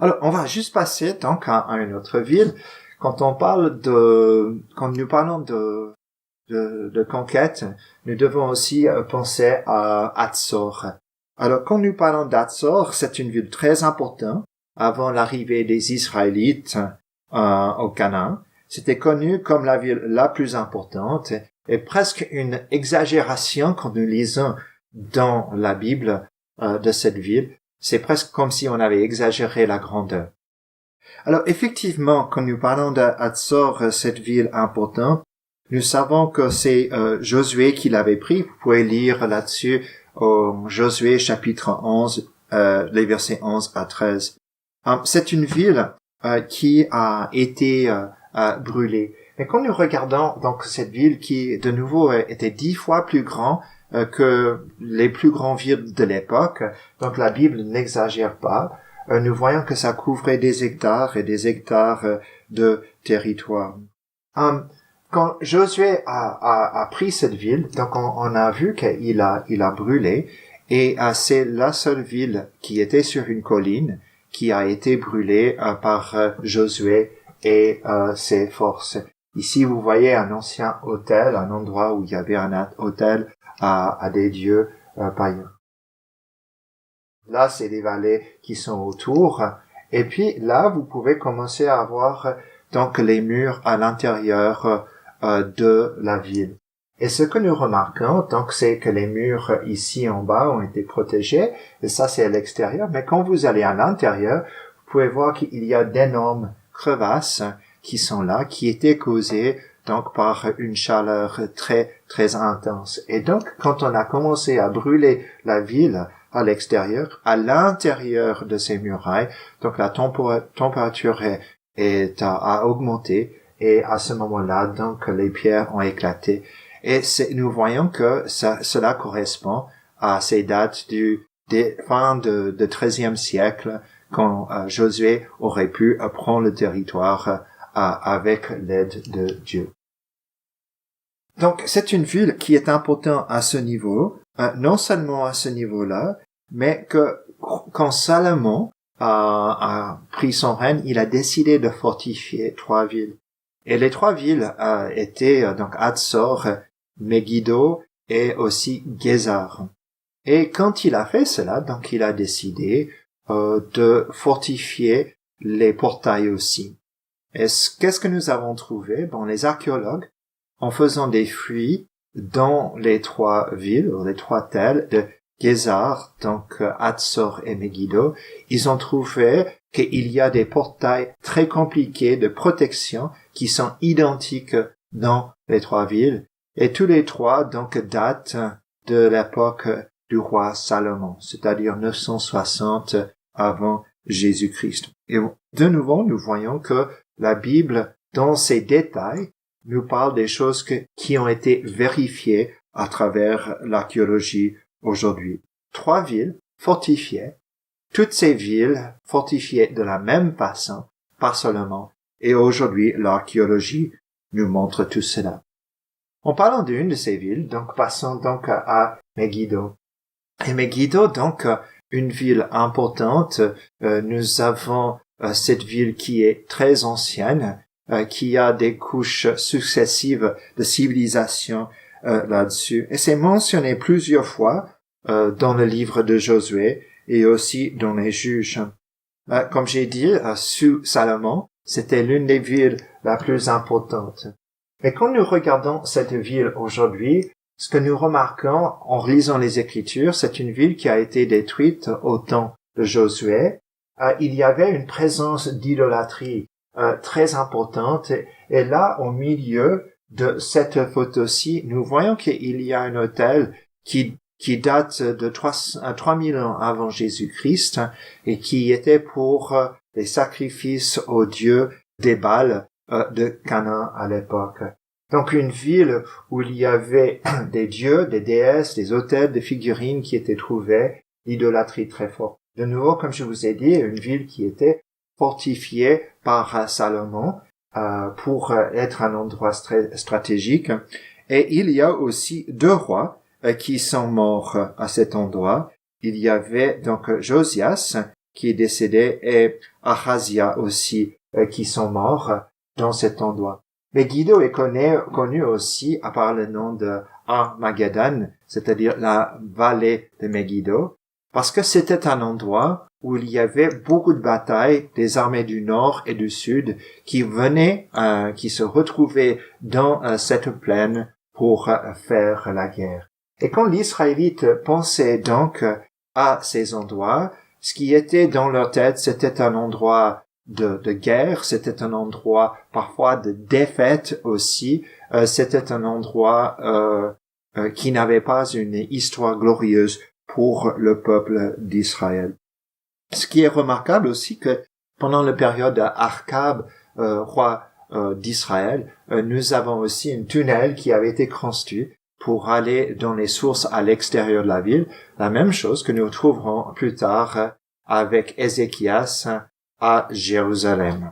Alors, on va juste passer donc à une autre ville. Quand nous parlons de conquête, nous devons aussi penser à Hatzor. Alors, quand nous parlons d'Hatzor, c'est une ville très importante avant l'arrivée des Israélites au Canaan. C'était connu comme la ville la plus importante et presque une exagération quand nous lisons dans la Bible de cette ville. C'est presque comme si on avait exagéré la grandeur. Alors effectivement, quand nous parlons d'Hatzor, cette ville importante, nous savons que c'est Josué qui l'avait pris. Vous pouvez lire là-dessus au Josué chapitre 11, les versets 11 à 13. C'est une ville qui a été brûlée. Mais quand nous regardons donc cette ville qui de nouveau était 10 fois plus grande que les plus grandes villes de l'époque, donc la Bible n'exagère pas, nous voyons que ça couvrait des hectares et des hectares de territoire. Quand Josué a pris cette ville, donc on a vu qu'il a brûlé, et c'est la seule ville qui était sur une colline qui a été brûlée par Josué et ses forces. Ici, vous voyez un ancien autel, un endroit où il y avait un autel à des dieux païens. Là, c'est des vallées qui sont autour. Et puis là, vous pouvez commencer à voir donc les murs à l'intérieur de la ville. Et ce que nous remarquons, donc, c'est que les murs ici en bas ont été protégés. Et ça, c'est à l'extérieur. Mais quand vous allez à l'intérieur, vous pouvez voir qu'il y a d'énormes crevasses qui sont là, qui étaient causées donc par une chaleur très très intense. Et donc, quand on a commencé à brûler la ville à l'extérieur, à l'intérieur de ces murailles, donc la température a augmenté, et à ce moment-là, donc les pierres ont éclaté. Et nous voyons que cela correspond à ces dates des fin de 13e siècle, quand Josué aurait pu prendre le territoire avec l'aide de Dieu. Donc, c'est une ville qui est importante à ce niveau, non seulement à ce niveau-là, mais que quand Salomon a pris son règne, il a décidé de fortifier 3 villes. Et les 3 villes étaient donc Hatzor, Megiddo et aussi Gézar. Et quand il a fait cela, donc il a décidé de fortifier les portails aussi. Et qu'est-ce que nous avons trouvé? Bon, les archéologues, en faisant des fouilles dans les 3 villes, ou les 3 tels de Gézar, donc Hatzor et Megiddo, ils ont trouvé qu'il y a des portails très compliqués de protection qui sont identiques dans les 3 villes, et tous les 3 donc datent de l'époque du roi Salomon, c'est-à-dire 960 avant Jésus-Christ. Et de nouveau, nous voyons que la Bible, dans ses détails, nous parle des choses qui ont été vérifiées à travers l'archéologie aujourd'hui. 3 villes fortifiées, toutes ces villes fortifiées de la même façon par Salomon, et aujourd'hui l'archéologie nous montre tout cela. En parlant d'une de ces villes, donc passons donc à Megiddo. Et Megiddo, donc une ville importante, nous avons cette ville qui est très ancienne, qui a des couches successives de civilisation là-dessus. Et c'est mentionné plusieurs fois dans le livre de Josué et aussi dans les Juges. Comme j'ai dit, sous Salomon, c'était l'une des villes la plus importantes. Mais quand nous regardons cette ville aujourd'hui, ce que nous remarquons en lisant les Écritures, c'est une ville qui a été détruite au temps de Josué. Il y avait une présence d'idolâtrie très importante. Et là, au milieu de cette photo-ci, nous voyons qu'il y a un autel qui date de 3000 ans avant Jésus-Christ et qui était pour les sacrifices aux dieux des Baals de Canaan à l'époque. Donc une ville où il y avait des dieux, des déesses, des autels, des figurines qui étaient trouvées, l'idolâtrie très forte. De nouveau, comme je vous ai dit, une ville qui était fortifiée par Salomon pour être un endroit stratégique. Et il y a aussi 2 rois qui sont morts à cet endroit. Il y avait donc Josias qui est décédé et Ahazia aussi qui sont morts dans cet endroit. Megiddo est connu aussi par le nom de Armageddon, c'est-à-dire la vallée de Megiddo, parce que c'était un endroit où il y avait beaucoup de batailles des armées du Nord et du Sud qui qui se retrouvaient dans cette plaine pour faire la guerre. Et quand les Israélites pensaient donc à ces endroits, ce qui était dans leur tête, c'était un endroit de guerre, c'était un endroit parfois de défaite aussi, c'était un endroit qui n'avait pas une histoire glorieuse pour le peuple d'Israël. Ce qui est remarquable aussi que pendant la période d'Achab, roi d'Israël, nous avons aussi un tunnel qui avait été construit pour aller dans les sources à l'extérieur de la ville. La même chose que nous trouverons plus tard avec Ézéchias à Jérusalem.